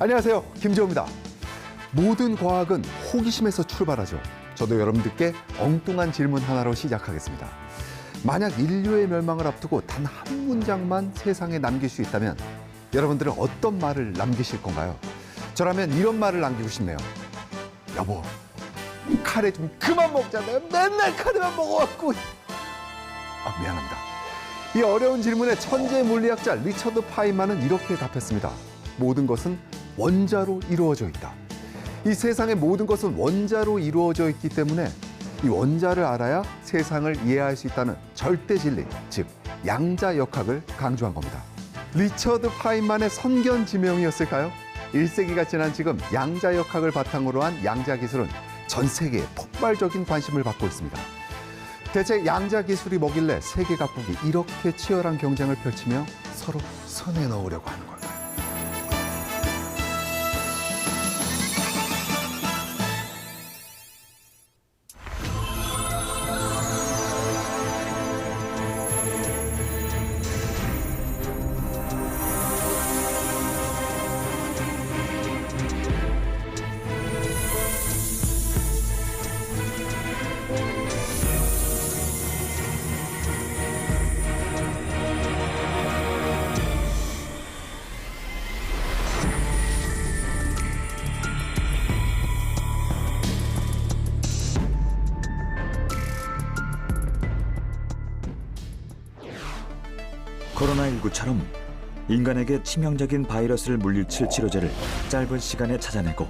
안녕하세요, 김지호입니다. 모든 과학은 호기심에서 출발하죠. 저도 여러분들께 엉뚱한 질문 하나로 시작하겠습니다. 만약 인류의 멸망을 앞두고 단 한 문장만 세상에 남길 수 있다면 여러분들은 어떤 말을 남기실 건가요? 저라면 이런 말을 남기고 싶네요. 여보, 카레 좀 그만 먹자. 내가 맨날 카레만 먹어갖고. 미안합니다. 이 어려운 질문에 천재 물리학자 리처드 파인만은 이렇게 답했습니다. 모든 것은 원자로 이루어져 있다. 이 세상의 모든 것은 원자로 이루어져 있기 때문에 이 원자를 알아야 세상을 이해할 수 있다는 절대 진리, 즉 양자역학을 강조한 겁니다. 리처드 파인만의 선견지명이었을까요? 1세기가 지난 지금 양자역학을 바탕으로 한 양자기술은 전 세계에 폭발적인 관심을 받고 있습니다. 대체 양자기술이 뭐길래 세계 각국이 이렇게 치열한 경쟁을 펼치며 서로 손에 넣으려고 하는 걸까요? 코로나19처럼 인간에게 치명적인 바이러스를 물리칠 치료제를 짧은 시간에 찾아내고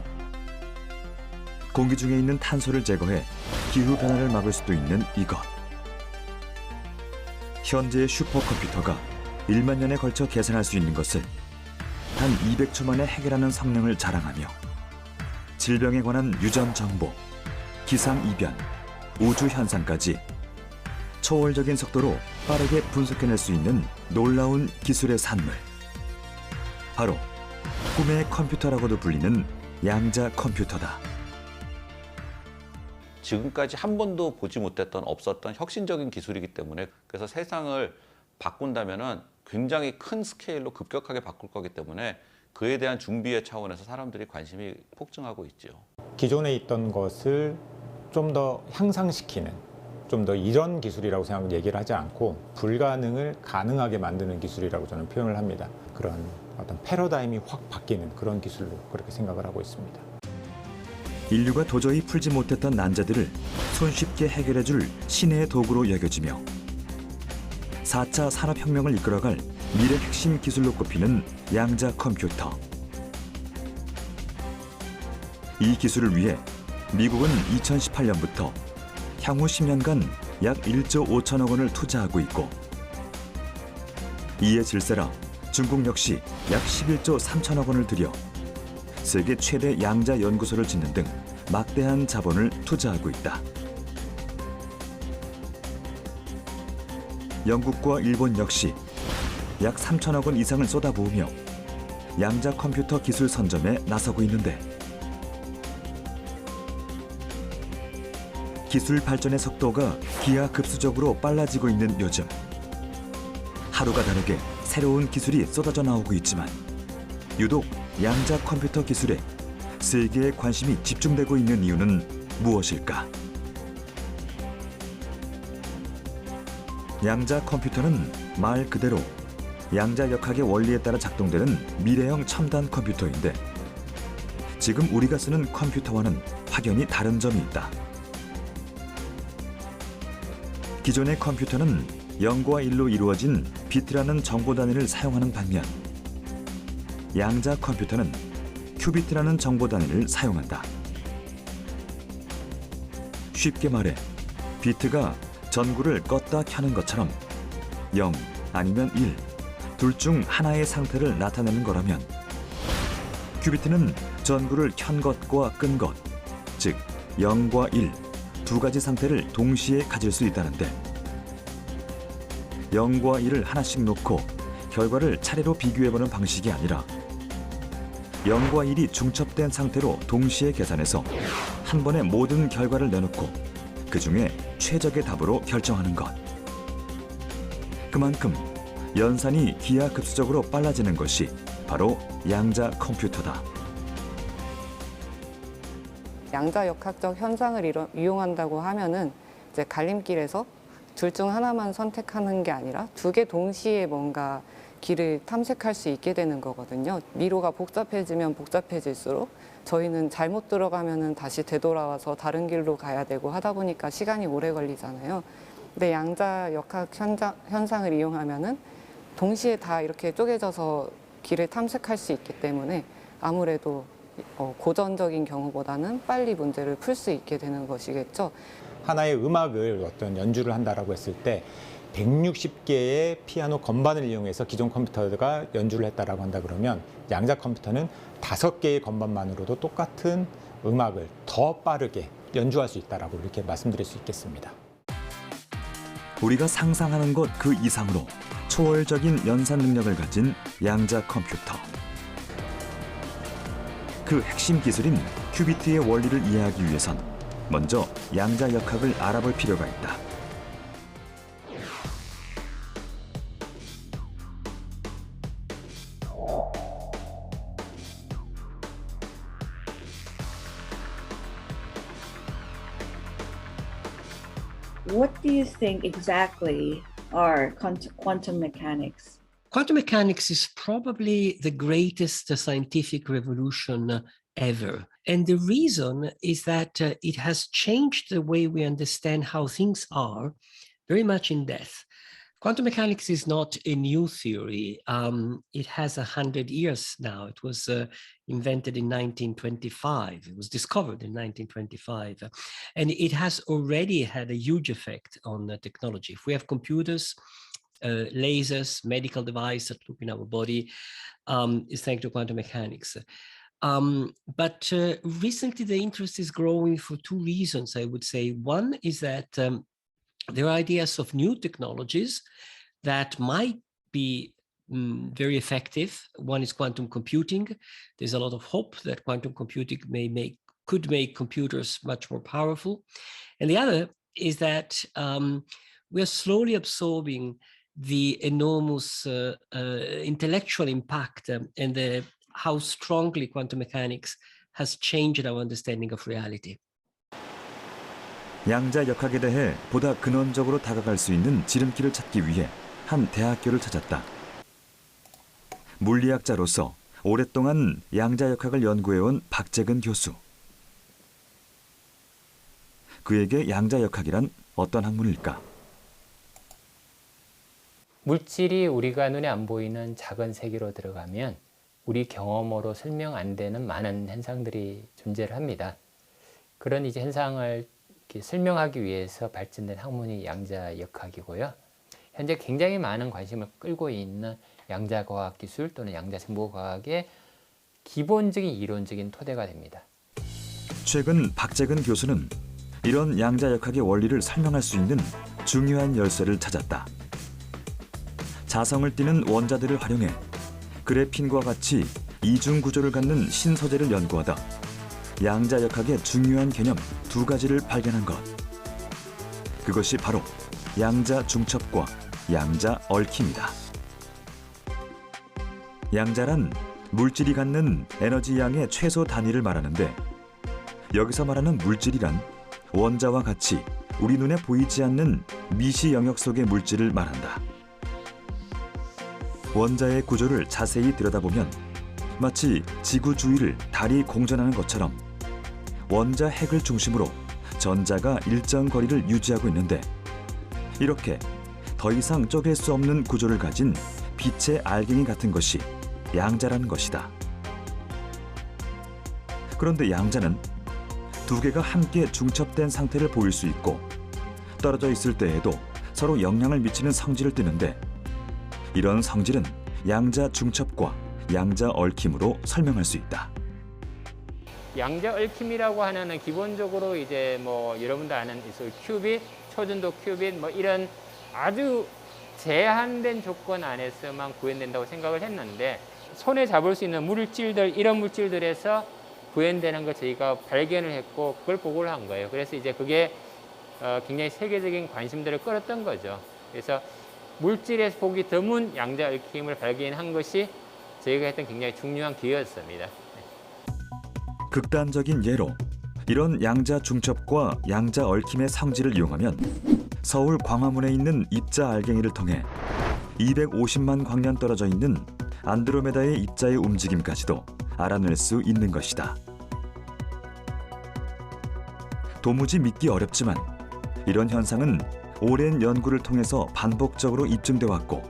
공기 중에 있는 탄소를 제거해 기후변화를 막을 수도 있는 이것. 현재의 슈퍼컴퓨터가 1만 년에 걸쳐 계산할 수 있는 것을 단 200초 만에 해결하는 성능을 자랑하며 질병에 관한 유전 정보, 기상이변, 우주 현상까지 초월적인 속도로 빠르게 분석해낼 수 있는 놀라운 기술의 산물. 바로 꿈의 컴퓨터라고도 불리는 양자 컴퓨터다. 지금까지 한 번도 보지 못했던 없었던 혁신적인 기술이기 때문에 그래서 세상을 바꾼다면은 굉장히 큰 스케일로 급격하게 바꿀 거기 때문에 그에 대한 준비의 차원에서 사람들이 관심이 폭증하고 있죠. 기존에 있던 것을 좀 더 향상시키는, 좀 더 이런 기술이라고 얘기를 하지 않고 불가능을 가능하게 만드는 기술이라고 저는 표현을 합니다. 그런 어떤 패러다임이 확 바뀌는 그런 기술로 그렇게 생각을 하고 있습니다. 인류가 도저히 풀지 못했던 난제들을 손쉽게 해결해줄 신의 도구로 여겨지며 4차 산업혁명을 이끌어갈 미래 핵심 기술로 꼽히는 양자 컴퓨터. 이 기술을 위해 미국은 2018년부터 향후 10년간 약 1조 5천억 원을 투자하고 있고 이에 질세라 중국 역시 약 11조 3천억 원을 들여 세계 최대 양자 연구소를 짓는 등 막대한 자본을 투자하고 있다. 영국과 일본 역시 약 3천억 원 이상을 쏟아부으며 양자 컴퓨터 기술 선점에 나서고 있는데 기술 발전의 속도가 기하급수적으로 빨라지고 있는 요즘 하루가 다르게 새로운 기술이 쏟아져 나오고 있지만 유독 양자 컴퓨터 기술에 세계의 관심이 집중되고 있는 이유는 무엇일까? 양자 컴퓨터는 말 그대로 양자역학의 원리에 따라 작동되는 미래형 첨단 컴퓨터인데 지금 우리가 쓰는 컴퓨터와는 확연히 다른 점이 있다. 기존의 컴퓨터는 0과 1로 이루어진 비트라는 정보 단위를 사용하는 반면 양자 컴퓨터는 큐비트라는 정보 단위를 사용한다. 쉽게 말해 비트가 전구를 껐다 켜는 것처럼 0 아니면 1, 둘 중 하나의 상태를 나타내는 거라면 큐비트는 전구를 켠 것과 끈 것, 즉 0과 1, 두 가지 상태를 동시에 가질 수 있다는데 0과 1을 하나씩 놓고 결과를 차례로 비교해보는 방식이 아니라 0과 1이 중첩된 상태로 동시에 계산해서 한 번에 모든 결과를 내놓고 그 중에 최적의 답으로 결정하는 것. 그만큼 연산이 기하급수적으로 빨라지는 것이 바로 양자 컴퓨터다. 양자역학적 현상을 이용한다고 하면은 이제 갈림길에서 둘 중 하나만 선택하는 게 아니라 두 개 동시에 뭔가 길을 탐색할 수 있게 되는 거거든요. 미로가 복잡해지면 복잡해질수록 저희는 잘못 들어가면은 다시 되돌아와서 다른 길로 가야 되고 하다 보니까 시간이 오래 걸리잖아요. 근데 양자역학 현상을 이용하면은 동시에 다 이렇게 쪼개져서 길을 탐색할 수 있기 때문에 아무래도 고전적인 경우보다는 빨리 문제를 풀 수 있게 되는 것이겠죠. 하나의 음악을 어떤 연주를 한다라고 했을 때 160개의 피아노 건반을 이용해서 기존 컴퓨터가 연주를 했다라고 한다 그러면 양자 컴퓨터는 5개의 건반만으로도 똑같은 음악을 더 빠르게 연주할 수 있다라고 이렇게 말씀드릴 수 있겠습니다. 우리가 상상하는 것 그 이상으로 초월적인 연산 능력을 가진 양자 컴퓨터. 그 핵심 기술인 큐비트의 원리를 이해하기 위해선 먼저 양자역학을 알아볼 필요가 있다. What do you think exactly are quantum mechanics? Quantum mechanics is probably the greatest scientific revolution ever. And the reason is that it has changed the way we understand how things are very much in depth. Quantum mechanics is not a new theory. It has 100 years now. It was invented in 1925. It was discovered in 1925. And it has already had a huge effect on technology. If we have computers, lasers, medical devices that look in our body, is thanks to quantum mechanics. But recently the interest is growing for two reasons, I would say. One is that there are ideas of new technologies that might be very effective. One is quantum computing. There's a lot of hope that quantum computing could make computers much more powerful. And the other is that we are slowly absorbing the enormous intellectual impact and how strongly quantum mechanics has changed our understanding of reality. 양자역학에 대해 보다 근원적으로 다가갈 수 있는 지름길을 찾기 위해 한 대학교를 찾았다. 물리학자로서 오랫동안 양자역학을 연구해온 박재근 교수. 그에게 양자역학이란 어떤 학문일까? 물질이 우리가 눈에 안 보이는 작은 세계로 들어가면 우리 경험으로 설명 안 되는 많은 현상들이 존재를 합니다. 그런 이제 현상을 설명하기 위해서 발전된 학문이 양자역학이고요. 현재 굉장히 많은 관심을 끌고 있는 양자과학 기술 또는 양자정보과학의 기본적인 이론적인 토대가 됩니다. 최근 박재근 교수는 이런 양자역학의 원리를 설명할 수 있는 중요한 열쇠를 찾았다. 자성을 띠는 원자들을 활용해 그래핀과 같이 이중 구조를 갖는 신소재를 연구하다 양자역학의 중요한 개념 두 가지를 발견한 것. 그것이 바로 양자 중첩과 양자 얽힘이다. 양자란 물질이 갖는 에너지 양의 최소 단위를 말하는데 여기서 말하는 물질이란 원자와 같이 우리 눈에 보이지 않는 미시 영역 속의 물질을 말한다. 원자의 구조를 자세히 들여다보면 마치 지구 주위를 달이 공전하는 것처럼 원자 핵을 중심으로 전자가 일정 거리를 유지하고 있는데 이렇게 더 이상 쪼갤 수 없는 구조를 가진 빛의 알갱이 같은 것이 양자라는 것이다. 그런데 양자는 두 개가 함께 중첩된 상태를 보일 수 있고 떨어져 있을 때에도 서로 영향을 미치는 성질을 띠는데 이런 성질은 양자 중첩과 양자 얽힘으로 설명할 수 있다. 양자 얽힘이라고 하는 기본적으로 이제 뭐 여러분도 아는 큐빗, 초전도 큐빗 뭐 이런 아주 제한된 조건 안에서만 구현된다고 생각을 했는데 손에 잡을 수 있는 물질들 이런 물질들에서 구현되는 거 저희가 발견을 했고 그걸 보고를 한 거예요. 그래서 이제 그게 굉장히 세계적인 관심들을 끌었던 거죠. 그래서 물질에서 보기 드문 양자 얽힘을 발견한 것이 저희가 했던 굉장히 중요한 기회였습니다. 극단적인 예로 이런 양자 중첩과 양자 얽힘의 성질을 이용하면 서울 광화문에 있는 입자 알갱이를 통해 250만 광년 떨어져 있는 안드로메다의 입자의 움직임까지도 알아낼 수 있는 것이다. 도무지 믿기 어렵지만 이런 현상은 오랜 연구를 통해서 반복적으로 입증돼 왔고,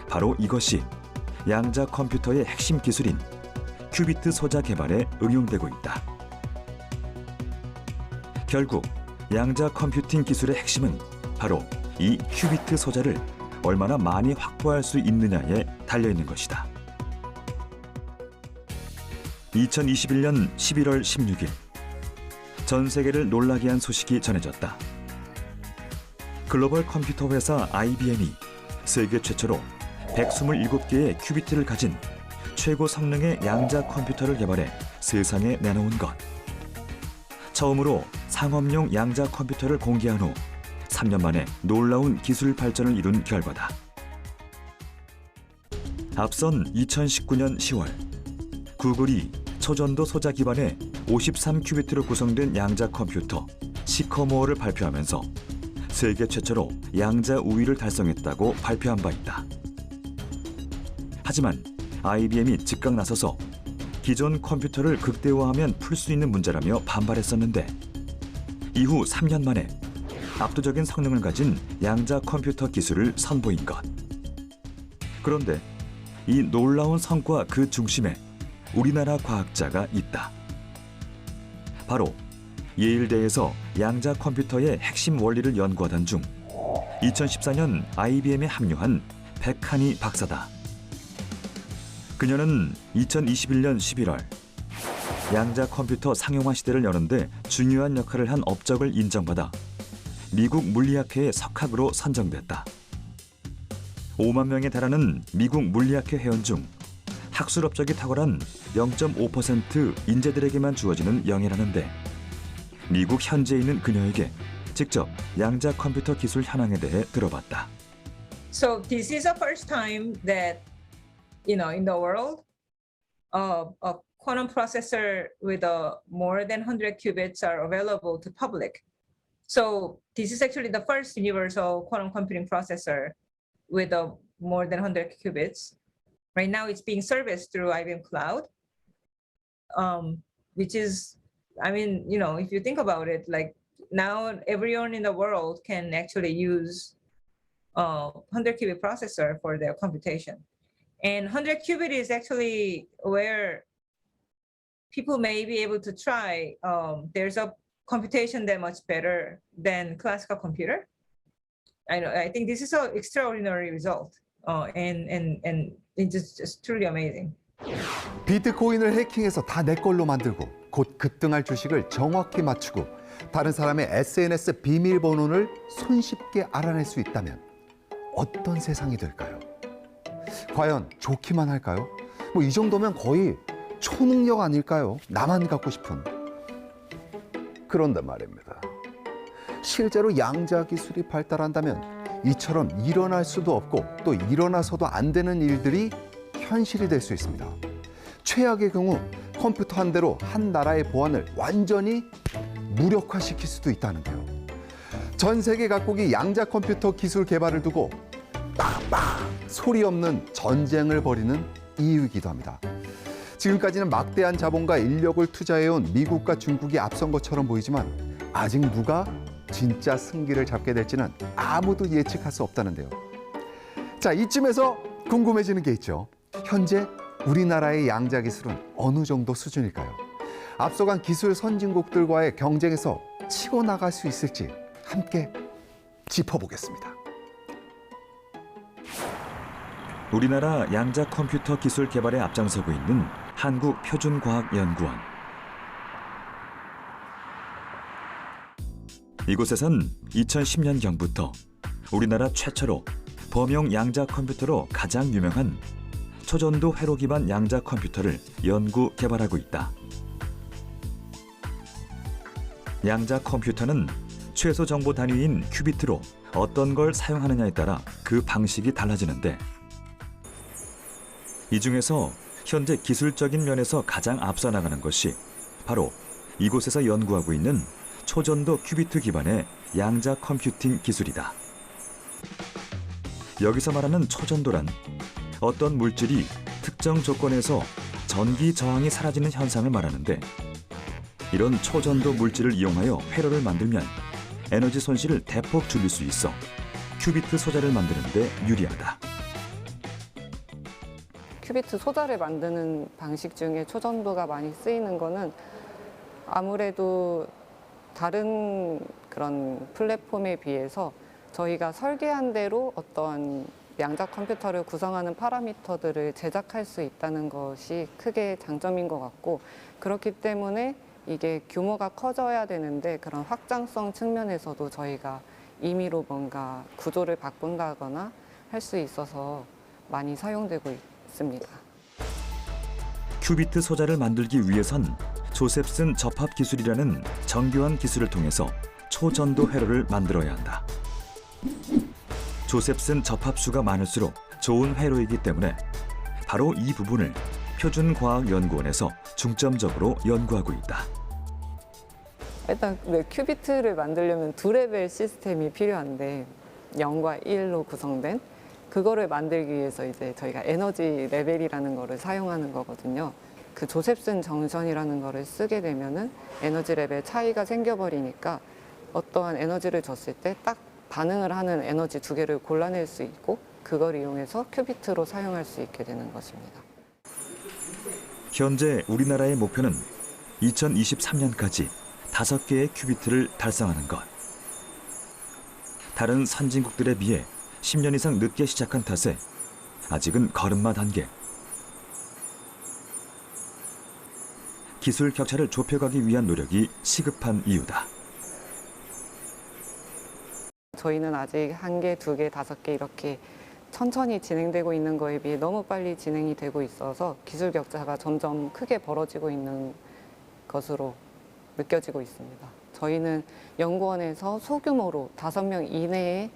바로 이것이 양자 컴퓨터의 핵심 기술인 큐비트 소자 개발에 응용되고 있다. 결국 양자 컴퓨팅 기술의 핵심은 바로 이 큐비트 소자를 얼마나 많이 확보할 수 있느냐에 달려 있는 것이다. 2021년 11월 16일, 전 세계를 놀라게 한 소식이 전해졌다. 글로벌 컴퓨터 회사 IBM이 세계 최초로 127개의 큐비트를 가진 최고 성능의 양자 컴퓨터를 개발해 세상에 내놓은 것. 처음으로 상업용 양자 컴퓨터를 공개한 후 3년 만에 놀라운 기술 발전을 이룬 결과다. 앞선 2019년 10월, 구글이 초전도 소자 기반의 53큐비트로 구성된 양자 컴퓨터 시커모어를 발표하면서 세계 최초로 양자 우위를 달성했다고 발표한 바 있다. 하지만 IBM이 즉각 나서서 기존 컴퓨터를 극대화하면 풀 수 있는 문제라며 반발했었는데, 이후 3년 만에 압도적인 성능을 가진 양자 컴퓨터 기술을 선보인 것. 그런데 이 놀라운 성과 그 중심에 우리나라 과학자가 있다. 바로 예일대에서 양자 컴퓨터의 핵심 원리를 연구하던 중 2014년 IBM에 합류한 백한희 박사다. 그녀는 2021년 11월 양자 컴퓨터 상용화 시대를 여는데 중요한 역할을 한 업적을 인정받아 미국 물리학회의 석학으로 선정됐다. 5만 명에 달하는 미국 물리학회 회원 중 학술 업적이 탁월한 0.5% 인재들에게만 주어지는 영예라는데, 미국 현지에 있는 그녀에게 직접 양자 컴퓨터 기술 현황에 대해 들어봤다. So this is the first time that, in the world, a quantum processor with more than 100 qubits are available to public. So this is actually the first universal quantum computing processor with more than 100 qubits. Right now, it's being serviced through IBM Cloud, which is, if you think about it, like now everyone in the world can actually use 100 qubit processor for their computation. And 100 qubit is actually where people may be able to try. There's a computation that much better than classical computer. I think this is an extraordinary result, and it's just truly amazing. 비트코인을 해킹해서 다 내 걸로 만들고 곧 급등할 주식을 정확히 맞추고 다른 사람의 SNS 비밀번호를 손쉽게 알아낼 수 있다면 어떤 세상이 될까요? 과연 좋기만 할까요? 이 정도면 거의 초능력 아닐까요? 나만 갖고 싶은. 그런데 말입니다. 실제로 양자 기술이 발달한다면 이처럼 일어날 수도 없고 또 일어나서도 안 되는 일들이 현실이 될 수 있습니다. 최악의 경우 컴퓨터 한 대로 한 나라의 보안을 완전히 무력화시킬 수도 있다는데요. 전 세계 각국이 양자 컴퓨터 기술 개발을 두고 빵빵 소리 없는 전쟁을 벌이는 이유이기도 합니다. 지금까지는 막대한 자본과 인력을 투자해온 미국과 중국이 앞선 것처럼 보이지만 아직 누가 진짜 승기를 잡게 될지는 아무도 예측할 수 없다는데요. 자, 이쯤에서 궁금해지는 게 있죠. 현재 우리나라의 양자 기술은 어느 정도 수준일까요? 앞서간 기술 선진국들과의 경쟁에서 치고 나갈 수 있을지 함께 짚어보겠습니다. 우리나라 양자 컴퓨터 기술 개발에 앞장서고 있는 한국표준과학연구원. 이곳에선 2010년경부터 우리나라 최초로 범용 양자 컴퓨터로 가장 유명한 초전도 회로 기반 양자 컴퓨터를 연구 개발하고 있다. 양자 컴퓨터는 최소 정보 단위인 큐비트로 어떤 걸 사용하느냐에 따라 그 방식이 달라지는데, 이 중에서 현재 기술적인 면에서 가장 앞서 나가는 것이 바로 이곳에서 연구하고 있는 초전도 큐비트 기반의 양자 컴퓨팅 기술이다. 여기서 말하는 초전도란 어떤 물질이 특정 조건에서 전기 저항이 사라지는 현상을 말하는데, 이런 초전도 물질을 이용하여 회로를 만들면 에너지 손실을 대폭 줄일 수 있어 큐비트 소자를 만드는 데 유리하다. 큐비트 소자를 만드는 방식 중에 초전도가 많이 쓰이는 거는 아무래도 다른 그런 플랫폼에 비해서 저희가 설계한 대로 어떤 양자 컴퓨터를 구성하는 파라미터들을 제작할 수 있다는 것이 크게 장점인 것 같고, 그렇기 때문에 이게 규모가 커져야 되는데 그런 확장성 측면에서도 저희가 임의로 뭔가 구조를 바꾼다거나 할 수 있어서 많이 사용되고 있습니다. 큐비트 소자를 만들기 위해선 조셉슨 접합 기술이라는 정교한 기술을 통해서 초전도 회로를 만들어야 한다. 조셉슨 접합수가 많을수록 좋은 회로이기 때문에 바로 이 부분을 표준과학연구원에서 중점적으로 연구하고 있다. 일단 큐비트를 만들려면 두 레벨 시스템이 필요한데 0과 1로 구성된 그거를 만들기 위해서 이제 저희가 에너지 레벨이라는 거를 사용하는 거거든요. 그 조셉슨 정션이라는 거를 쓰게 되면은 에너지 레벨 차이가 생겨버리니까 어떠한 에너지를 줬을 때 딱 반응을 하는 에너지 두 개를 골라낼 수 있고, 그걸 이용해서 큐비트로 사용할 수 있게 되는 것입니다. 현재 우리나라의 목표는 2023년까지 5개의 큐비트를 달성하는 것. 다른 선진국들에 비해 10년 이상 늦게 시작한 탓에 아직은 걸음마 단계. 기술 격차를 좁혀가기 위한 노력이 시급한 이유다. 저희는 아직 1개, 2개, 5개 이렇게 천천히 진행되고 있는 거에 비해 너무 빨리 진행이 되고 있어서 기술 격차가 점점 크게 벌어지고 있는 것으로 느껴지고 있습니다. 저희는 연구원에서 소규모로 5명 이내에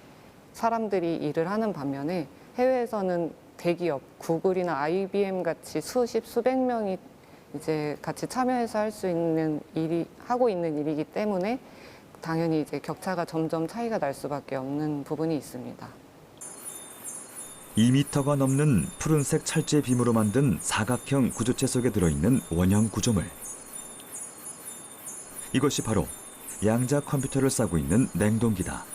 사람들이 일을 하는 반면에 해외에서는 대기업, 구글이나 IBM 같이 수십, 수백 명이 이제 같이 참여해서 할 수 있는 하고 있는 일이기 때문에 당연히 이제 격차가 점점 차이가 날 수밖에 없는 부분이 있습니다. 2m가 넘는 푸른색 철제 빔으로 만든 사각형 구조체 속에 들어있는 원형 구조물. 이것이 바로 양자 컴퓨터를 싸고 있는 냉동기다.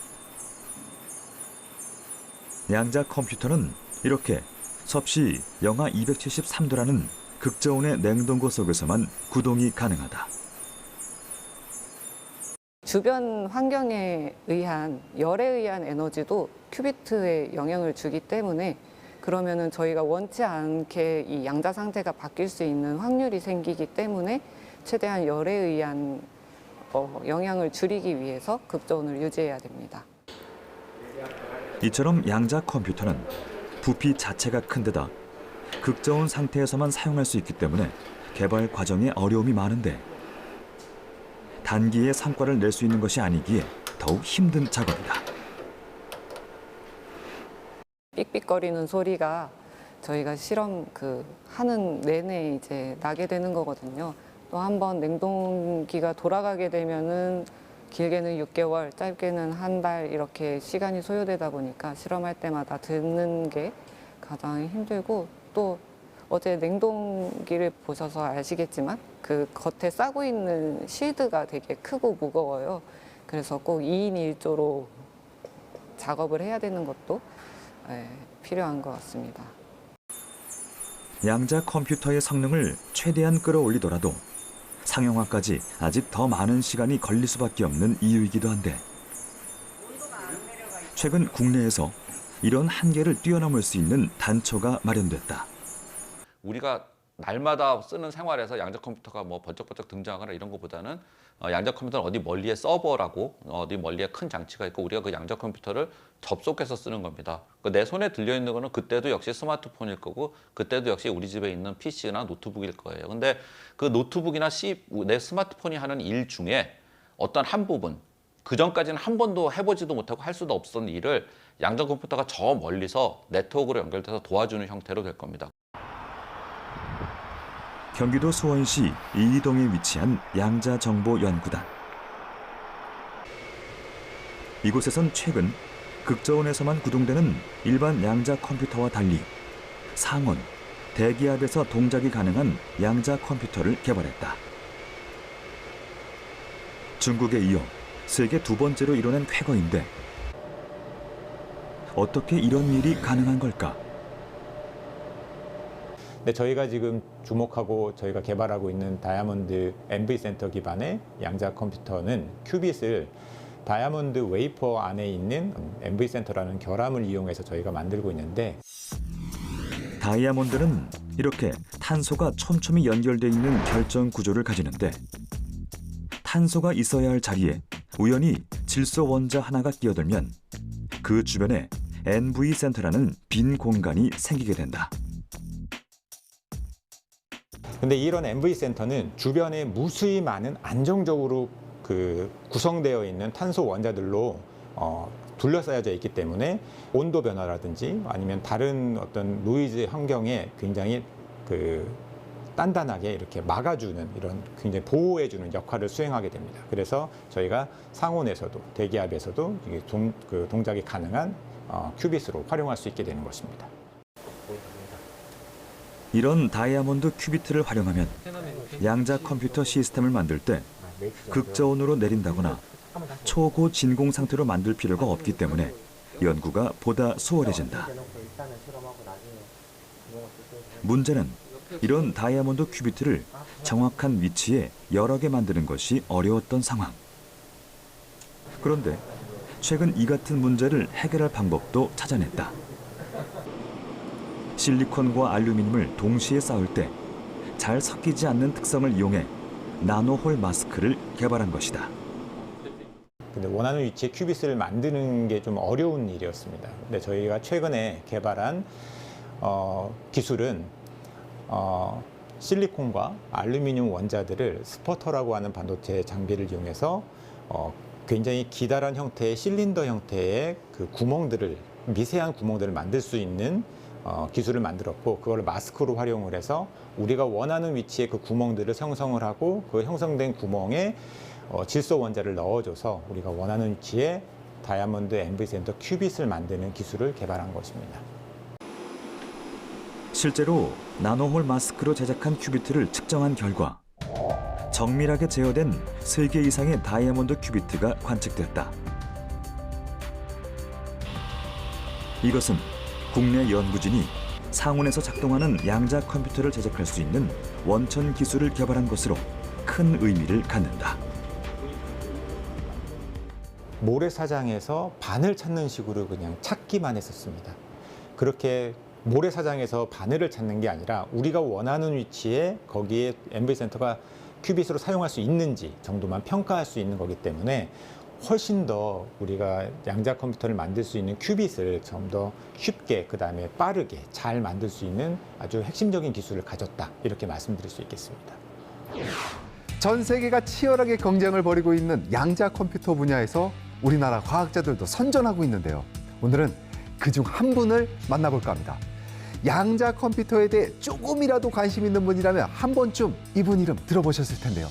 양자 컴퓨터는 이렇게 섭씨 영하 273도라는 극저온의 냉동고 속에서만 구동이 가능하다. 주변 환경에 의한 열에 의한 에너지도 큐비트에 영향을 주기 때문에, 그러면은 저희가 원치 않게 이 양자 상태가 바뀔 수 있는 확률이 생기기 때문에 최대한 열에 의한 영향을 줄이기 위해서 급저온을 유지해야 됩니다. 이처럼 양자 컴퓨터는 부피 자체가 큰 데다 극저온 상태에서만 사용할 수 있기 때문에 개발 과정에 어려움이 많은데, 단기에 성과를 낼 수 있는 것이 아니기에 더욱 힘든 작업이다. 삑삑거리는 소리가 저희가 실험 하는 내내 이제 나게 되는 거거든요. 또 한 번 냉동기가 돌아가게 되면은 길게는 6개월, 짧게는 1달 이렇게 시간이 소요되다 보니까 실험할 때마다 듣는 게 가장 힘들고, 또 어제 냉동기를 보셔서 아시겠지만 그 겉에 싸고 있는 실드가 되게 크고 무거워요. 그래서 꼭 2인 1조로 작업을 해야 되는 것도 필요한 것 같습니다. 양자 컴퓨터의 성능을 최대한 끌어올리더라도 상용화까지 아직 더 많은 시간이 걸릴 수밖에 없는 이유이기도 한데, 최근 국내에서 이런 한계를 뛰어넘을 수 있는 단초가 마련됐다. 우리가 날마다 쓰는 생활에서 양자 컴퓨터가 뭐 번쩍번쩍 등장하거나 이런 것보다는 양자 컴퓨터는 어디 멀리에 서버라고 어디 멀리에 큰 장치가 있고 우리가 그 양자 컴퓨터를 접속해서 쓰는 겁니다. 내 손에 들려 있는 거는 그때도 역시 스마트폰일 거고, 그때도 역시 우리 집에 있는 PC나 노트북일 거예요. 근데 그 노트북이나 내 스마트폰이 하는 일 중에 어떤 한 부분, 그 전까지는 한 번도 해보지도 못하고 할 수도 없었던 일을 양자 컴퓨터가 저 멀리서 네트워크로 연결돼서 도와주는 형태로 될 겁니다. 경기도 수원시 이동에 위치한 양자정보연구단. 이곳에선 최근 극저온에서만 구동되는 일반 양자 컴퓨터와 달리 상온, 대기압에서 동작이 가능한 양자 컴퓨터를 개발했다. 중국에 이어 세계 두 번째로 이뤄낸 쾌거인데 어떻게 이런 일이 가능한 걸까? 네, 저희가 지금 주목하고 저희가 개발하고 있는 다이아몬드 MV 센터 기반의 양자 컴퓨터는 큐빗을 다이아몬드 웨이퍼 안에 있는 MV 센터라는 결함을 이용해서 저희가 만들고 있는데, 다이아몬드는 이렇게 탄소가 촘촘히 연결되어 있는 결정 구조를 가지는데 탄소가 있어야 할 자리에 우연히 질소 원자 하나가 끼어들면 그 주변에 NV 센터라는 빈 공간이 생기게 된다. 근데 이런 MV 센터는 주변에 무수히 많은 안정적으로 구성되어 있는 탄소 원자들로 둘러싸여져 있기 때문에 온도 변화라든지 아니면 다른 어떤 노이즈 환경에 굉장히 단단하게 이렇게 막아주는, 이런 굉장히 보호해주는 역할을 수행하게 됩니다. 그래서 저희가 상온에서도 대기압에서도 이게 동작이 가능한 큐빗으로 활용할 수 있게 되는 것입니다. 이런 다이아몬드 큐비트를 활용하면 양자 컴퓨터 시스템을 만들 때 극저온으로 내린다거나 초고 진공 상태로 만들 필요가 없기 때문에 연구가 보다 수월해진다. 문제는 이런 다이아몬드 큐비트를 정확한 위치에 여러 개 만드는 것이 어려웠던 상황. 그런데 최근 이 같은 문제를 해결할 방법도 찾아냈다. 실리콘과 알루미늄을 동시에 쌓을 때 잘 섞이지 않는 특성을 이용해 나노홀 마스크를 개발한 것이다. 근데 원하는 위치에 큐빗을 만드는 게 좀 어려운 일이었습니다. 근데 저희가 최근에 개발한 기술은 실리콘과 알루미늄 원자들을 스퍼터라고 하는 반도체 장비를 이용해서 굉장히 기다란 형태의 실린더 형태의 미세한 구멍들을 만들 수 있는 기술을 만들었고, 그걸 마스크로 활용을 해서 우리가 원하는 위치에 그 구멍들을 형성을 하고 그 형성된 구멍에 질소 원자를 넣어줘서 우리가 원하는 위치에 다이아몬드 MV 센터 큐빗을 만드는 기술을 개발한 것입니다. 실제로 나노홀 마스크로 제작한 큐비트를 측정한 결과 정밀하게 제어된 3개 이상의 다이아몬드 큐비트가 관측됐다. 이것은 국내 연구진이 상온에서 작동하는 양자 컴퓨터를 제작할 수 있는 원천 기술을 개발한 것으로 큰 의미를 갖는다. 모래사장에서 바늘 찾는 식으로 그냥 찾기만 했었습니다. 그렇게 모래사장에서 바늘을 찾는 게 아니라 우리가 원하는 위치에 거기에 MV 센터가 큐빗으로 사용할 수 있는지 정도만 평가할 수 있는 거기 때문에 훨씬 더 우리가 양자 컴퓨터를 만들 수 있는 큐빗을 좀 더 쉽게, 그다음에 빠르게 잘 만들 수 있는 아주 핵심적인 기술을 가졌다, 이렇게 말씀드릴 수 있겠습니다. 전 세계가 치열하게 경쟁을 벌이고 있는 양자 컴퓨터 분야에서 우리나라 과학자들도 선전하고 있는데요. 오늘은 그중 한 분을 만나볼까 합니다. 양자 컴퓨터에 대해 조금이라도 관심 있는 분이라면 한 번쯤 이분 이름 들어보셨을 텐데요.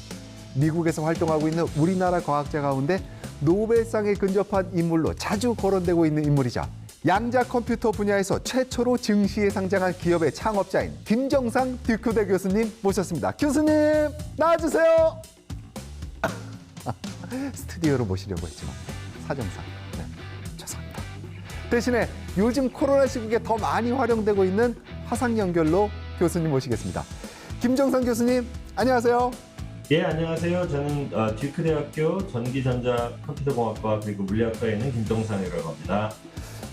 미국에서 활동하고 있는 우리나라 과학자 가운데 노벨상에 근접한 인물로 자주 거론되고 있는 인물이자 양자 컴퓨터 분야에서 최초로 증시에 상장한 기업의 창업자인 김정상 듀크대 교수님 모셨습니다. 교수님 나와주세요. 스튜디오로 모시려고 했지만 사정상 죄송합니다. 대신에 요즘 코로나 시국에 더 많이 활용되고 있는 화상 연결로 교수님 모시겠습니다. 김정상 교수님 안녕하세요. 예, 안녕하세요. 저는 듀크대학교 전기전자 컴퓨터공학과 그리고 물리학과에 있는 김정상이라고 합니다.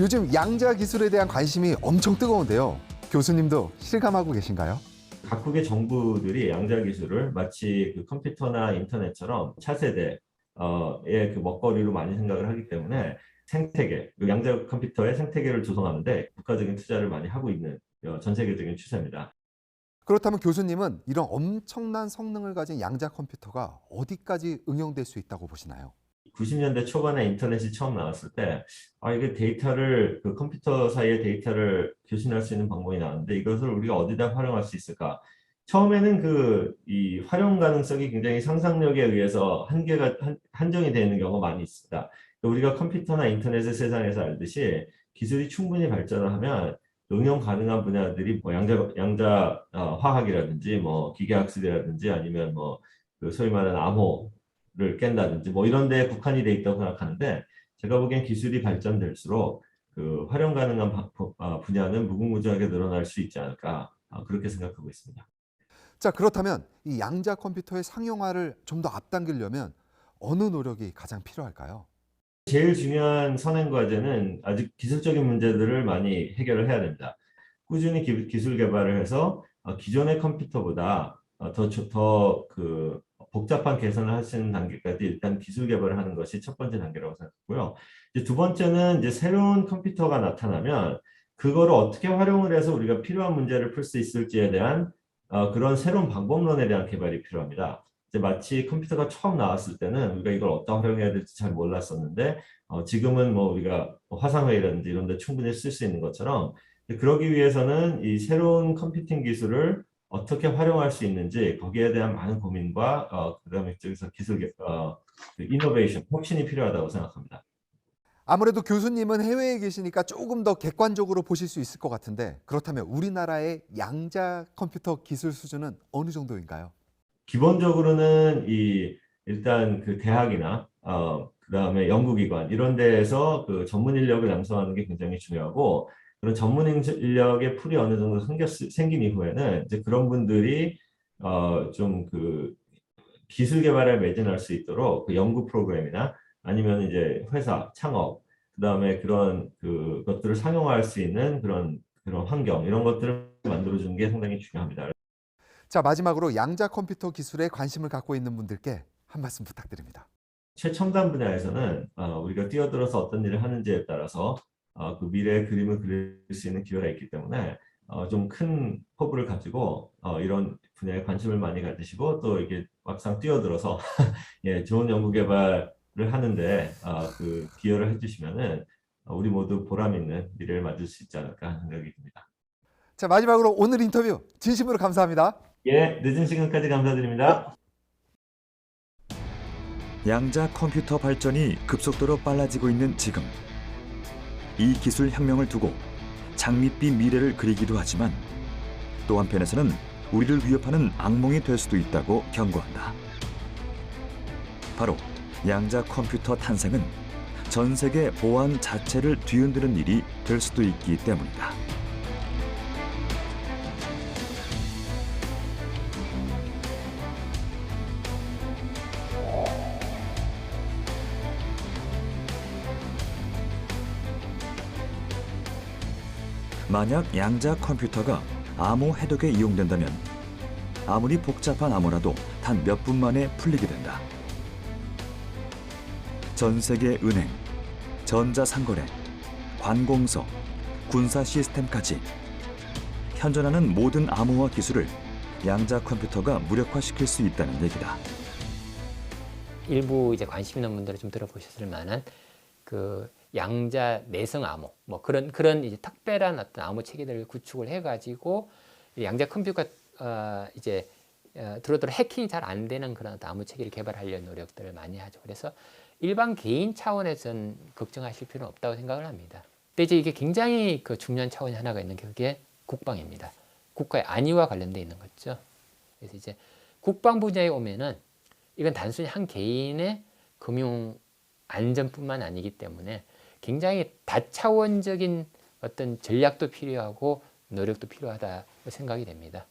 요즘 양자 기술에 대한 관심이 엄청 뜨거운데요. 교수님도 실감하고 계신가요? 각국의 정부들이 양자 기술을 마치 컴퓨터나 인터넷처럼 차세대의 먹거리로 많이 생각을 하기 때문에 생태계, 양자 컴퓨터의 생태계를 조성하는데 국가적인 투자를 많이 하고 있는 전 세계적인 추세입니다. 그렇다면 교수님은 이런 엄청난 성능을 가진 양자 컴퓨터가 어디까지 응용될 수 있다고 보시나요? 90년대 초반에 인터넷이 처음 나왔을 때 이게 데이터를 컴퓨터 사이의 데이터를 교신할 수 있는 방법이 나왔는데 이것을 우리가 어디다 활용할 수 있을까? 처음에는 이 활용 가능성이 굉장히 상상력에 의해서 한정이 되어 있는 경우가 많이 있습니다. 우리가 컴퓨터나 인터넷의 세상에서 알듯이 기술이 충분히 발전을 하면 응용 가능한 분야들이 뭐 양자 화학이라든지 뭐 기계학습이라든지 아니면 그 소위 말하는 암호를 깬다든지 뭐 이런 데에 국한이 돼 있다고 생각하는데, 제가 보기엔 기술이 발전될수록 그 활용 가능한 분야는 무궁무진하게 늘어날 수 있지 않을까, 그렇게 생각하고 있습니다. 자, 그렇다면 이 양자 컴퓨터의 상용화를 좀 더 앞당기려면 어느 노력이 가장 필요할까요? 제일 중요한 선행 과제는 아직 기술적인 문제들을 많이 해결을 해야 됩니다. 꾸준히 기술 개발을 해서 기존의 컴퓨터보다 더 복잡한 개선을 하시는 단계까지 일단 기술 개발을 하는 것이 첫 번째 단계라고 생각하고요. 이제 두 번째는 이제 새로운 컴퓨터가 나타나면 그거를 어떻게 활용을 해서 우리가 필요한 문제를 풀 수 있을지에 대한 그런 새로운 방법론에 대한 개발이 필요합니다. 이제 마치 컴퓨터가 처음 나왔을 때는 우리가 이걸 어디다 활용해야 될지 잘 몰랐었는데 지금은 뭐 우리가 화상회의라든지 이런 데 충분히 쓸 수 있는 것처럼, 그러기 위해서는 이 새로운 컴퓨팅 기술을 어떻게 활용할 수 있는지 거기에 대한 많은 고민과 그다음에 저기서 기술 이노베이션, 혁신이 필요하다고 생각합니다. 아무래도 교수님은 해외에 계시니까 조금 더 객관적으로 보실 수 있을 것 같은데, 그렇다면 우리나라의 양자 컴퓨터 기술 수준은 어느 정도인가요? 기본적으로는 일단 그 대학이나 그다음에 연구기관 이런 데에서 그 전문 인력을 양성하는 게 굉장히 중요하고, 그런 전문 인력의 풀이 어느 정도 생긴 이후에는 이제 그런 분들이 좀 그 기술 개발에 매진할 수 있도록 그 연구 프로그램이나 아니면 이제 회사 창업, 그다음에 그런 것들을 상용화할 수 있는 그런 환경, 이런 것들을 만들어주는 게 상당히 중요합니다. 자, 마지막으로 양자 컴퓨터 기술에 관심을 갖고 있는 분들께 한 말씀 부탁드립니다. 최첨단 분야에서는 우리가 뛰어들어서 어떤 일을 하는지에 따라서 그 미래의 그림을 그릴 수 있는 기회가 있기 때문에 좀 큰 포부를 가지고 이런 분야에 관심을 많이 가지시고, 또 이게 막상 뛰어들어서 예, 좋은 연구 개발을 하는데 그 기여를 해주시면은 우리 모두 보람 있는 미래를 맞을 수 있지 않을까 하는 생각이 듭니다. 자, 마지막으로 오늘 인터뷰 진심으로 감사합니다. 예, 늦은 시간까지 감사드립니다. 양자 컴퓨터 발전이 급속도로 빨라지고 있는 지금, 이 기술 혁명을 두고 장밋빛 미래를 그리기도 하지만 또 한편에서는 우리를 위협하는 악몽이 될 수도 있다고 경고한다. 바로 양자 컴퓨터 탄생은 전 세계 보안 자체를 뒤흔드는 일이 될 수도 있기 때문이다. 만약 양자 컴퓨터가 암호 해독에 이용된다면 아무리 복잡한 암호라도 단 몇 분 만에 풀리게 된다. 전 세계 은행, 전자상거래, 관공서, 군사 시스템까지 현존하는 모든 암호화 기술을 양자 컴퓨터가 무력화시킬 수 있다는 얘기다. 일부 이제 관심 있는 분들은 좀 들어보셨을 만한 그 양자 내성 암호, 뭐 그런 이제 특별한 어떤 암호 체계들을 구축을 해가지고 양자 컴퓨터가 이제 들어도 해킹이 잘 안 되는 그런 암호 체계를 개발하려는 노력들을 많이 하죠. 그래서 일반 개인 차원에서는 걱정하실 필요는 없다고 생각을 합니다. 근데 이제 이게 굉장히 그 중요한 차원이 하나가 있는 게 그게 국방입니다. 국가의 안위와 관련돼 있는 거죠. 그래서 이제 국방 분야에 오면은 이건 단순히 한 개인의 금융 안전뿐만 아니기 때문에 굉장히 다차원적인 어떤 전략도 필요하고 노력도 필요하다고 생각이 됩니다.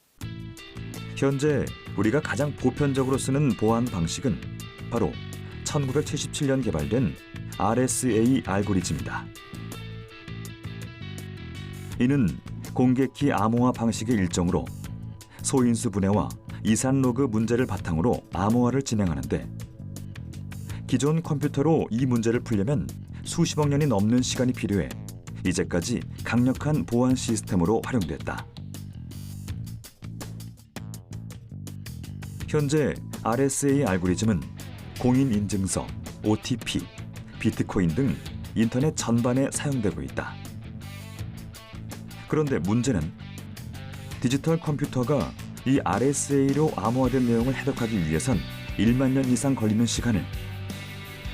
현재 우리가 가장 보편적으로 쓰는 보안 방식은 바로 1977년 개발된 RSA 알고리즘이다. 이는 공개키 암호화 방식의 일종으로 소인수 분해와 이산 로그 문제를 바탕으로 암호화를 진행하는데, 기존 컴퓨터로 이 문제를 풀려면 수십억 년이 넘는 시간이 필요해 이제까지 강력한 보안 시스템으로 활용됐다. 현재 RSA 알고리즘은 공인인증서, OTP, 비트코인 등 인터넷 전반에 사용되고 있다. 그런데 문제는 디지털 컴퓨터가 이 RSA로 암호화된 내용을 해독하기 위해선 1만 년 이상 걸리는 시간을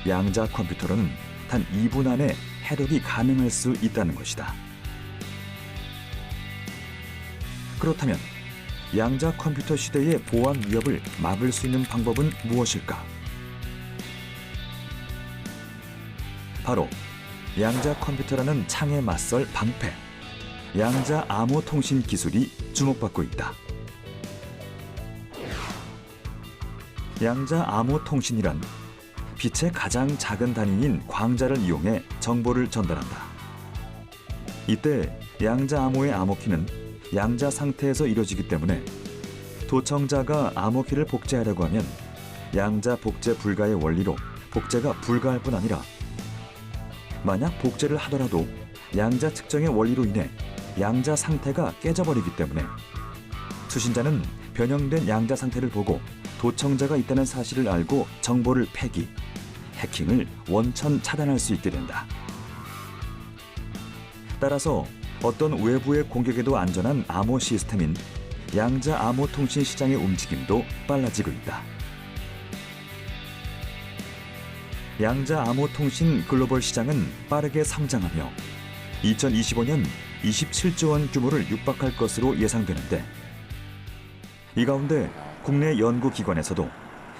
양자 컴퓨터로는 단 2분 안에 해독이 가능할 수 있다는 것이다. 그렇다면 양자 컴퓨터 시대의 보안 위협을 막을 수 있는 방법은 무엇일까? 바로 양자 컴퓨터라는 창에 맞설 방패, 양자 암호 통신 기술이 주목받고 있다. 양자 암호 통신이란 빛의 가장 작은 단위인 광자를 이용해 정보를 전달한다. 이때 양자 암호의 암호키는 양자 상태에서 이루어지기 때문에 도청자가 암호키를 복제하려고 하면 양자 복제 불가의 원리로 복제가 불가할 뿐 아니라 만약 복제를 하더라도 양자 측정의 원리로 인해 양자 상태가 깨져버리기 때문에 수신자는 변형된 양자 상태를 보고 도청자가 있다는 사실을 알고 정보를 폐기, 해킹을 원천 차단할 수 있게 된다. 따라서 어떤 외부의 공격에도 안전한 암호 시스템인 양자 암호 통신 시장의 움직임도 빨라지고 있다. 양자 암호 통신 글로벌 시장은 빠르게 성장하며 2025년 27조 원 규모를 육박할 것으로 예상되는데, 이 가운데 국내 연구기관에서도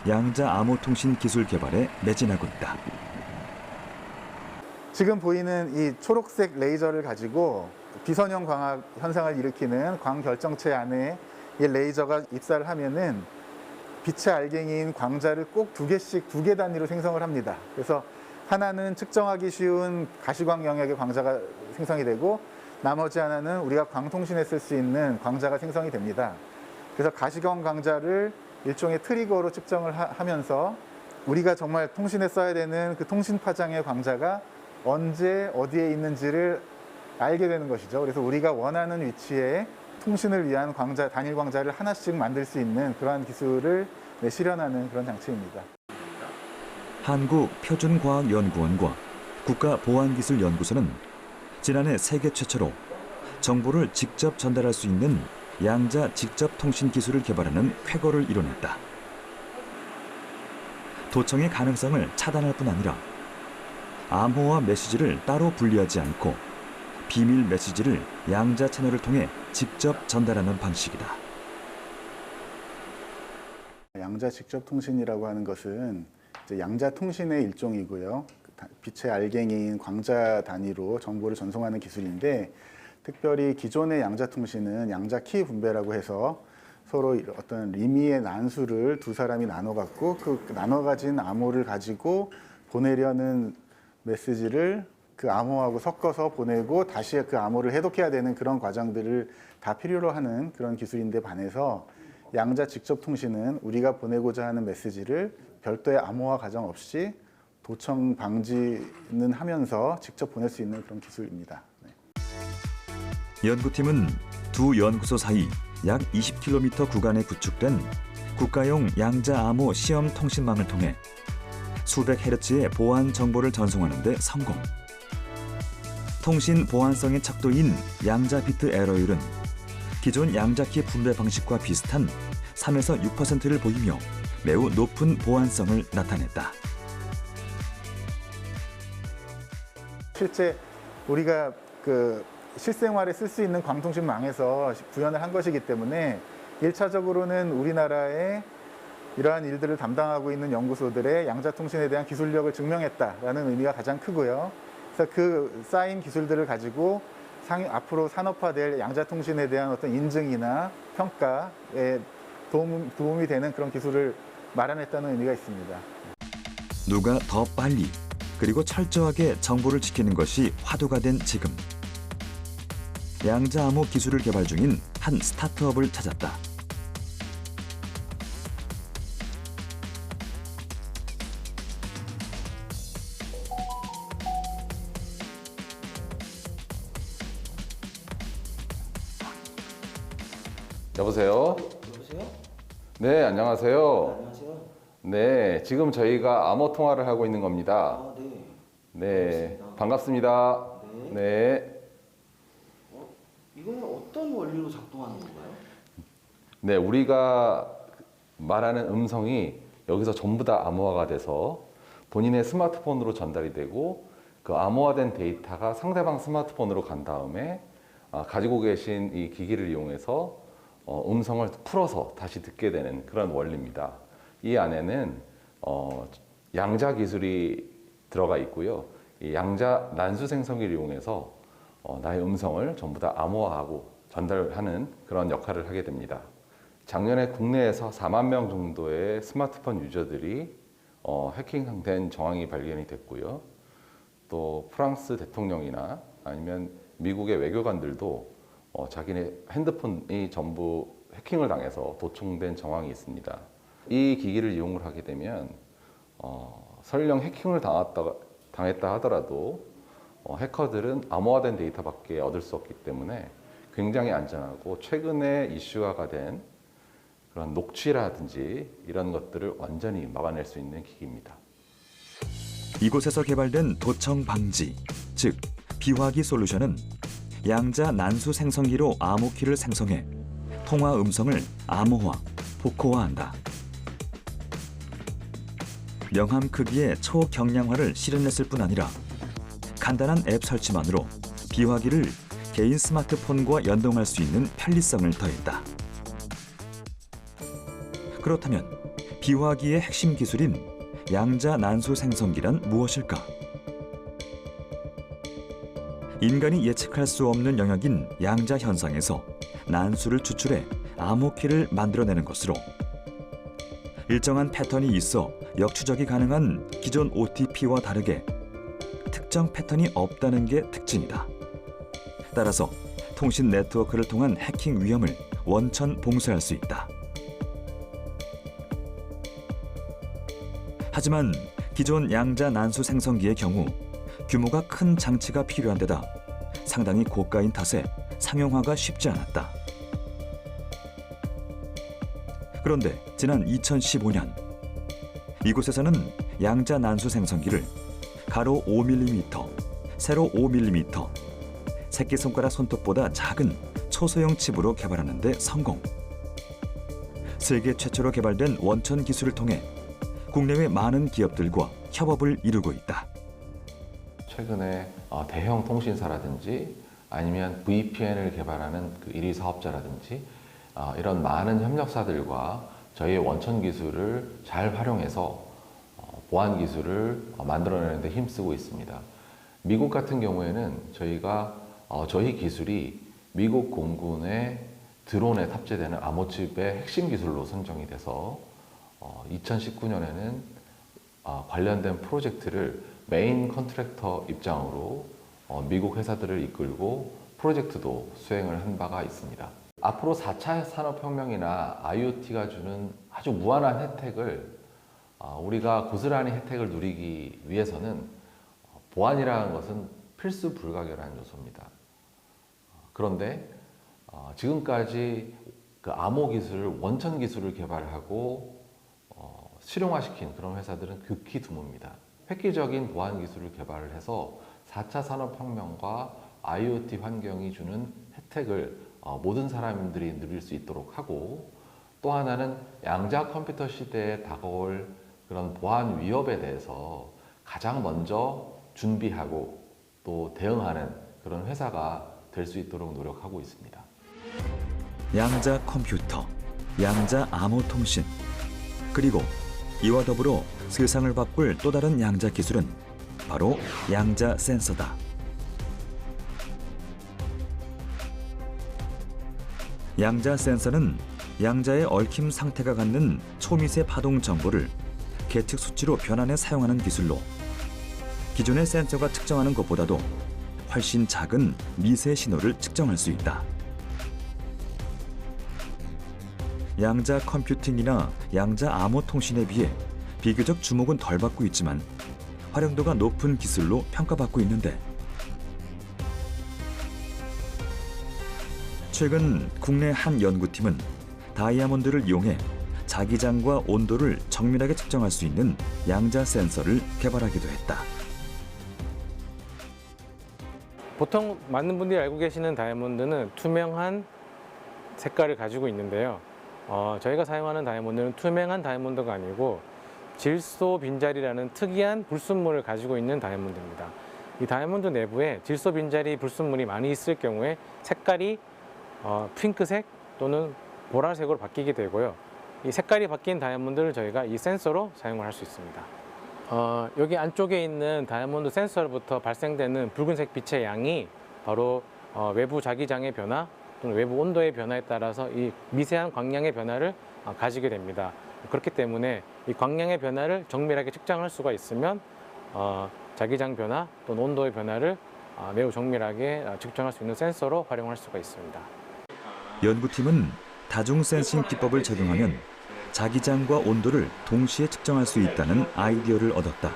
양자 암호 통신 기술 개발에 매진하고 있다. 지금 보이는 이 초록색 레이저를 가지고 비선형 광학 현상을 일으키는 광결정체 안에 이 레이저가 입사를 하면은 빛의 알갱이인 광자를 꼭 2개씩 2개 단위로 생성을 합니다. 그래서 하나는 측정하기 쉬운 가시광 영역의 광자가 생성이 되고, 나머지 하나는 우리가 광통신에 쓸 수 있는 광자가 생성이 됩니다. 그래서 가시광 광자를 일종의 트리거로 측정을 하면서 우리가 정말 통신에 써야 되는 그 통신 파장의 광자가 언제 어디에 있는지를 알게 되는 것이죠. 그래서 우리가 원하는 위치에 통신을 위한 광자, 단일 광자를 하나씩 만들 수 있는 그러한 기술을 실현하는 그런 장치입니다. 한국표준과학연구원과 국가보안기술연구소는 지난해 세계 최초로 정보를 직접 전달할 수 있는 양자 직접 통신 기술을 개발하는 쾌거를 이뤄냈다. 도청의 가능성을 차단할 뿐 아니라 암호화 메시지를 따로 분리하지 않고 비밀 메시지를 양자 채널을 통해 직접 전달하는 방식이다. 양자 직접 통신이라고 하는 것은 이제 양자 통신의 일종이고요. 빛의 알갱이인 광자 단위로 정보를 전송하는 기술인데, 특별히 기존의 양자 통신은 양자 키 분배라고 해서 서로 어떤 리미의 난수를 두 사람이 나눠 갖고 그 나눠 가진 암호를 가지고 보내려는 메시지를 그 암호하고 섞어서 보내고 다시 그 암호를 해독해야 되는 그런 과정들을 다 필요로 하는 그런 기술인데 반해서, 양자 직접 통신은 우리가 보내고자 하는 메시지를 별도의 암호화 과정 없이 도청 방지는 하면서 직접 보낼 수 있는 그런 기술입니다. 네. 연구팀은 두 연구소 사이 약 20km 구간에 구축된 국가용 양자 암호 시험 통신망을 통해 수백 헤르츠의 보안 정보를 전송하는 데 성공. 통신 보안성의 척도인 양자 비트 에러율은 기존 양자키 분배 방식과 비슷한 3에서 6%를 보이며 매우 높은 보안성을 나타냈다. 실제 우리가 그 실생활에 쓸 수 있는 광통신망에서 구현을 한 것이기 때문에 1차적으로는 우리나라의 이러한 일들을 담당하고 있는 연구소들의 양자통신에 대한 기술력을 증명했다라는 의미가 가장 크고요. 그래서 그 쌓인 기술들을 가지고 앞으로 산업화될 양자통신에 대한 어떤 인증이나 평가에 도움이 되는 그런 기술을 마련했다는 의미가 있습니다. 누가 더 빨리 그리고 철저하게 정보를 지키는 것이 화두가 된 지금, 양자 암호 기술을 개발 중인 한 스타트업을 찾았다. 여보세요? 여보세요? 네, 안녕하세요. 안녕하세요. 네, 지금 저희가 암호 통화를 하고 있는 겁니다. 아, 네. 네, 반갑습니다. 네. 네. 이거는 어떤 원리로 작동하는 건가요? 네, 우리가 말하는 음성이 여기서 전부 다 암호화가 돼서 본인의 스마트폰으로 전달이 되고 그 암호화된 데이터가 상대방 스마트폰으로 간 다음에 가지고 계신 이 기기를 이용해서 음성을 풀어서 다시 듣게 되는 그런 원리입니다. 이 안에는 양자 기술이 들어가 있고요. 이 양자 난수 생성기를 이용해서 나의 음성을 전부 다 암호화하고 전달하는 그런 역할을 하게 됩니다. 작년에 국내에서 4만 명 정도의 스마트폰 유저들이 해킹된 정황이 발견이 됐고요. 또 프랑스 대통령이나 아니면 미국의 외교관들도 자기네 핸드폰이 전부 해킹을 당해서 도청된 정황이 있습니다. 이 기기를 이용을 하게 되면 설령 해킹을 당했다 하더라도 해커들은 암호화된 데이터밖에 얻을 수 없기 때문에 굉장히 안전하고 최근에 이슈화가 된 그런 녹취라든지 이런 것들을 완전히 막아낼 수 있는 기기입니다. 이곳에서 개발된 도청 방지, 즉 비화기 솔루션은 양자 난수 생성기로 암호키를 생성해 통화 음성을 암호화, 복호화한다. 명함 크기의 초경량화를 실현했을 뿐 아니라 간단한 앱 설치만으로 비화기를 개인 스마트폰과 연동할 수 있는 편리성을 더했다. 그렇다면 비화기의 핵심 기술인 양자 난수 생성기란 무엇일까? 인간이 예측할 수 없는 영역인 양자 현상에서 난수를 추출해 암호키를 만들어내는 것으로 일정한 패턴이 있어 역추적이 가능한 기존 OTP와 다르게 특정 패턴이 없다는 게 특징이다. 따라서 통신 네트워크를 통한 해킹 위험을 원천 봉쇄할 수 있다. 하지만 기존 양자 난수 생성기의 경우 규모가 큰 장치가 필요한 데다 상당히 고가인 탓에 상용화가 쉽지 않았다. 그런데 지난 2015년 이곳에서는 양자 난수 생성기를 가로 5mm, 세로 5mm, 새끼손가락 손톱보다 작은 초소형 칩으로 개발하는 데 성공. 세계 최초로 개발된 원천 기술을 통해 국내외 많은 기업들과 협업을 이루고 있다. 최근에 대형 통신사라든지 아니면 VPN을 개발하는 그 1위 사업자라든지 이런 많은 협력사들과 저희의 원천 기술을 잘 활용해서 보안 기술을 만들어내는 데 힘쓰고 있습니다. 미국 같은 경우에는 저희가 저희 기술이 미국 공군의 드론에 탑재되는 암호칩의 핵심 기술로 선정이 돼서 2019년에는 관련된 프로젝트를 메인 컨트랙터 입장으로 미국 회사들을 이끌고 프로젝트도 수행을 한 바가 있습니다. 앞으로 4차 산업혁명이나 IoT가 주는 아주 무한한 혜택을 우리가 고스란히 혜택을 누리기 위해서는 보안이라는 것은 필수 불가결한 요소입니다. 그런데 지금까지 그 암호 기술을 원천 기술을 개발하고 실용화시킨 그런 회사들은 극히 드뭅니다. 획기적인 보안 기술을 개발을 해서 4차 산업혁명과 IoT 환경이 주는 혜택을 모든 사람들이 누릴 수 있도록 하고 또 하나는 양자 컴퓨터 시대에 다가올 그런 보안 위협에 대해서 가장 먼저 준비하고 또 대응하는 그런 회사가 될 수 있도록 노력하고 있습니다. 양자 컴퓨터, 양자 암호 통신, 그리고 이와 더불어 세상을 바꿀 또 다른 양자 기술은 바로 양자 센서다. 양자 센서는 양자의 얽힘 상태가 갖는 초미세 파동 정보를 계측 수치로 변환해 사용하는 기술로 기존의 센서가 측정하는 것보다도 훨씬 작은 미세 신호를 측정할 수 있다. 양자 컴퓨팅이나 양자 암호 통신에 비해 비교적 주목은 덜 받고 있지만 활용도가 높은 기술로 평가받고 있는데 최근 국내 한 연구팀은 다이아몬드를 이용해 자기장과 온도를 정밀하게 측정할 수 있는 양자 센서를 개발하기도 했다. 보통 많은 분들이 알고 계시는 다이아몬드는 투명한 색깔을 가지고 있는데요. 저희가 사용하는 다이아몬드는 투명한 다이아몬드가 아니고 질소 빈자리라는 특이한 불순물을 가지고 있는 다이아몬드입니다. 이 다이아몬드 내부에 질소 빈자리 불순물이 많이 있을 경우에 색깔이 핑크색 또는 보라색으로 바뀌게 되고요. 이 색깔이 바뀐 다이아몬드를 저희가 이 센서로 사용을 할 수 있습니다. 여기 안쪽에 있는 다이아몬드 센서로부터 발생되는 붉은색 빛의 양이 바로 외부 자기장의 변화 또는 외부 온도의 변화에 따라서 이 미세한 광량의 변화를 가지게 됩니다. 그렇기 때문에 이 광량의 변화를 정밀하게 측정할 수가 있으면 자기장 변화 또는 온도의 변화를 매우 정밀하게 측정할 수 있는 센서로 활용할 수가 있습니다. 연구팀은 다중 센싱 기법을 적용하면 자기장과 온도를 동시에 측정할 수 있다는 아이디어를 얻었다.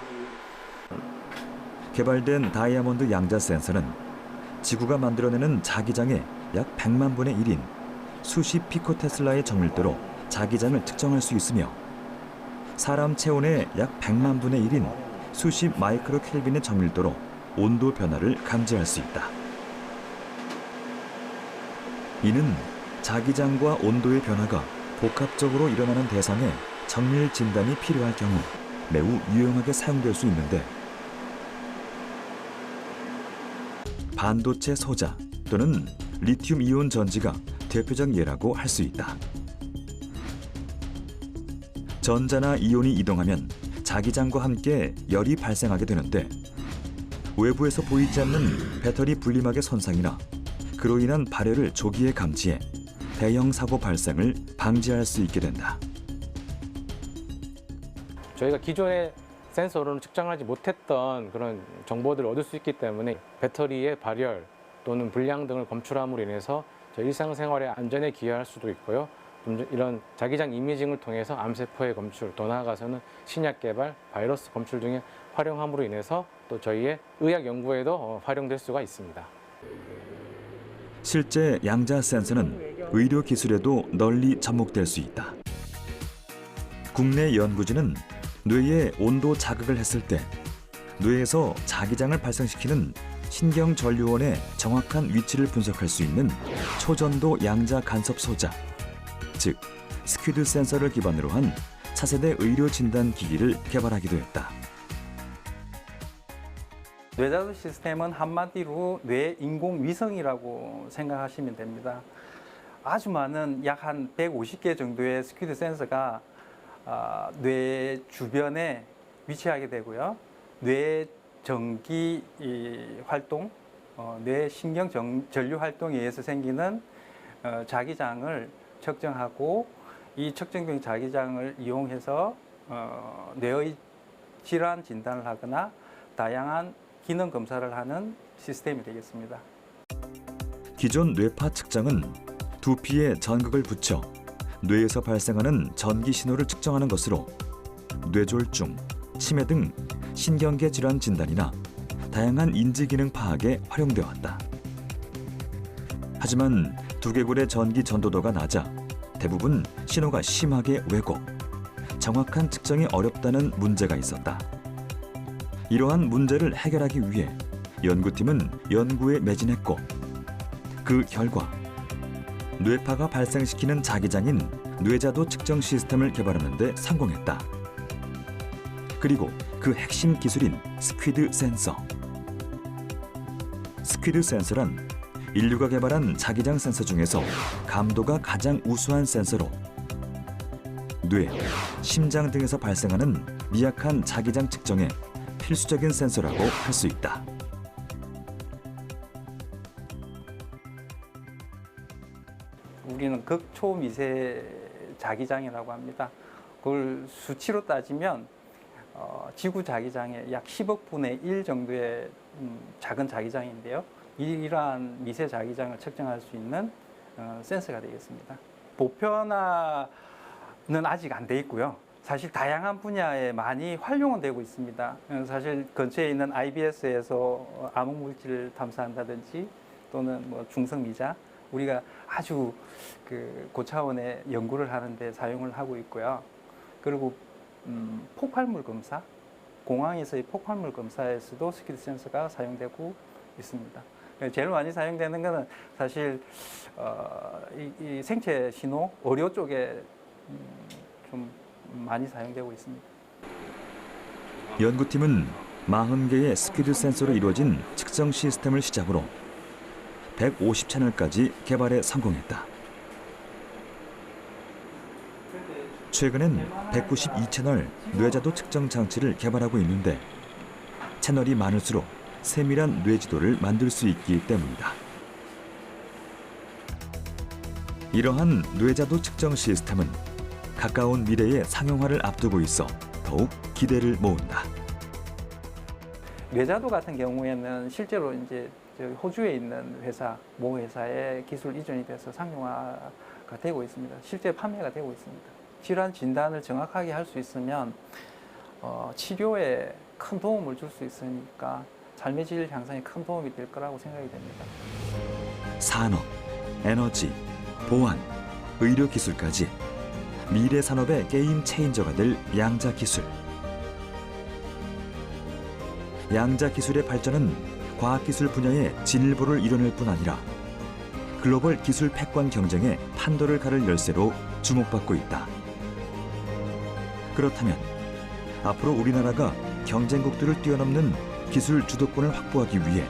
개발된 다이아몬드 양자 센서는 지구가 만들어내는 자기장의 약 100만 분의 1인 수십 피코테슬라의 정밀도로 자기장을 측정할 수 있으며 사람 체온의 약 100만 분의 1인 수십 마이크로 켈빈의 정밀도로 온도 변화를 감지할 수 있다. 이는 자기장과 온도의 변화가 복합적으로 일어나는 대상에 정밀 진단이 필요할 경우 매우 유용하게 사용될 수 있는데 반도체 소자 또는 리튬 이온 전지가 대표적 예라고 할 수 있다. 전자나 이온이 이동하면 자기장과 함께 열이 발생하게 되는데 외부에서 보이지 않는 배터리 분리막의 손상이나 그로 인한 발열을 조기에 감지해 대형 사고 발생을 방지할 수 있게 된다. 저희가 기존의 센서로는 측정하지 못했던 그런 정보들을 얻을 수 있기 때문에 배터리의 발열 또는 불량 등을 검출함으로 인해서 저희 일상생활의 안전에 기여할 수도 있고요. 이런 자기장 이미징을 통해서 암세포의 검출, 더 나아가서는 신약 개발, 바이러스 검출 등에 활용함으로 인해서 또 저희의 의학 연구에도 활용될 수가 있습니다. 실제 양자 센서는 의료 기술에도 널리 접목될 수 있다. 국내 연구진은 뇌에 온도 자극을 했을 때 뇌에서 자기장을 발생시키는 신경전류원의 정확한 위치를 분석할 수 있는 초전도 양자 간섭 소자, 즉 스퀴드 센서를 기반으로 한 차세대 의료 진단 기기를 개발하기도 했다. 뇌자도 시스템은 한마디로 뇌 인공위성이라고 생각하시면 됩니다. 아주 많은 약 한 150개 정도의 스퀴드 센서가 뇌 주변에 위치하게 되고요. 뇌 전기 활동, 뇌 신경 전류 활동에 의해서 생기는 자기장을 측정하고 이 측정된 자기장을 이용해서 뇌의 질환 진단을 하거나 다양한 기능 검사를 하는 시스템이 되겠습니다. 기존 뇌파 측정은 두피에 전극을 붙여 뇌에서 발생하는 전기 신호를 측정하는 것으로 뇌졸중, 치매 등 신경계 질환 진단이나 다양한 인지 기능 파악에 활용되어 왔다. 하지만 두개골의 전기 전도도가 낮아 대부분 신호가 심하게 왜곡, 정확한 측정이 어렵다는 문제가 있었다. 이러한 문제를 해결하기 위해 연구팀은 연구에 매진했고 그 결과 뇌파가 발생시키는 자기장인 뇌자도 측정 시스템을 개발하는 데 성공했다. 그리고 그 핵심 기술인 스퀴드 센서. 스퀴드 센서란 인류가 개발한 자기장 센서 중에서 감도가 가장 우수한 센서로 뇌, 심장 등에서 발생하는 미약한 자기장 측정에 필수적인 센서라고 할 수 있다. 우리는 극초미세 자기장이라고 합니다. 그걸 수치로 따지면 지구 자기장의 약 10억 분의 1 정도의 작은 자기장인데요. 이러한 미세 자기장을 측정할 수 있는 센서가 되겠습니다. 보편화는 아직 안 돼 있고요. 사실 다양한 분야에 많이 활용은 되고 있습니다. 사실 근처에 있는 IBS에서 암흑물질을 탐사한다든지 또는 뭐 중성미자, 우리가 아주 고차원의 연구를 하는데 사용을 하고 있고요. 그리고 폭발물 검사, 공항에서의 폭발물 검사에서도 스퀴드 센서가 사용되고 있습니다. 제일 많이 사용되는 거는 사실 이 생체 신호 의료 쪽에 좀 많이 사용되고 있습니다. 연구팀은 40개의 스피드 센서로 이루어진 측정 시스템을 시작으로 150채널까지 개발에 성공했다. 최근엔 192채널 뇌자도 측정 장치를 개발하고 있는데 채널이 많을수록 세밀한 뇌지도를 만들 수 있기 때문이다. 이러한 뇌자도 측정 시스템은 가까운 미래의 상용화를 앞두고 있어 더욱 기대를 모은다. 뇌자도 같은 경우에는 실제로 이제 호주에 있는 회사, 모 회사의 기술 이전이 돼서 상용화가 되고 있습니다. 실제 판매가 되고 있습니다. 질환 진단을 정확하게 할 수 있으면 치료에 큰 도움을 줄 수 있으니까 삶의 질 향상에 큰 도움이 될 거라고 생각이 됩니다. 산업, 에너지, 보안, 의료 기술까지 미래 산업의 게임 체인저가 될 양자 기술. 양자 기술의 발전은 과학기술 분야의 진일보를 이뤄낼 뿐 아니라 글로벌 기술 패권 경쟁의 판도를 가를 열쇠로 주목받고 있다. 그렇다면 앞으로 우리나라가 경쟁국들을 뛰어넘는 기술 주도권을 확보하기 위해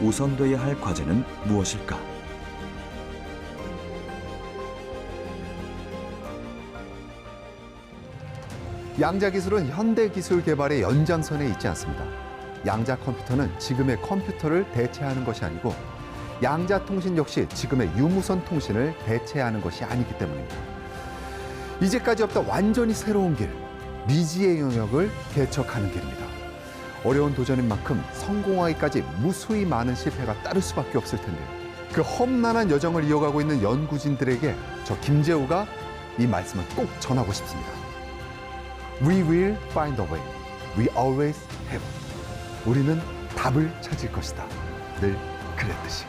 우선돼야 할 과제는 무엇일까? 양자 기술은 현대 기술 개발의 연장선에 있지 않습니다. 양자 컴퓨터는 지금의 컴퓨터를 대체하는 것이 아니고 양자 통신 역시 지금의 유무선 통신을 대체하는 것이 아니기 때문입니다. 이제까지 없던 완전히 새로운 길, 미지의 영역을 개척하는 길입니다. 어려운 도전인 만큼 성공하기까지 무수히 많은 실패가 따를 수밖에 없을 텐데요. 그 험난한 여정을 이어가고 있는 연구진들에게 저 김재우가 이 말씀을 꼭 전하고 싶습니다. We will find a way. We always have. 우리는 답을 찾을 것이다. 늘 그랬듯이.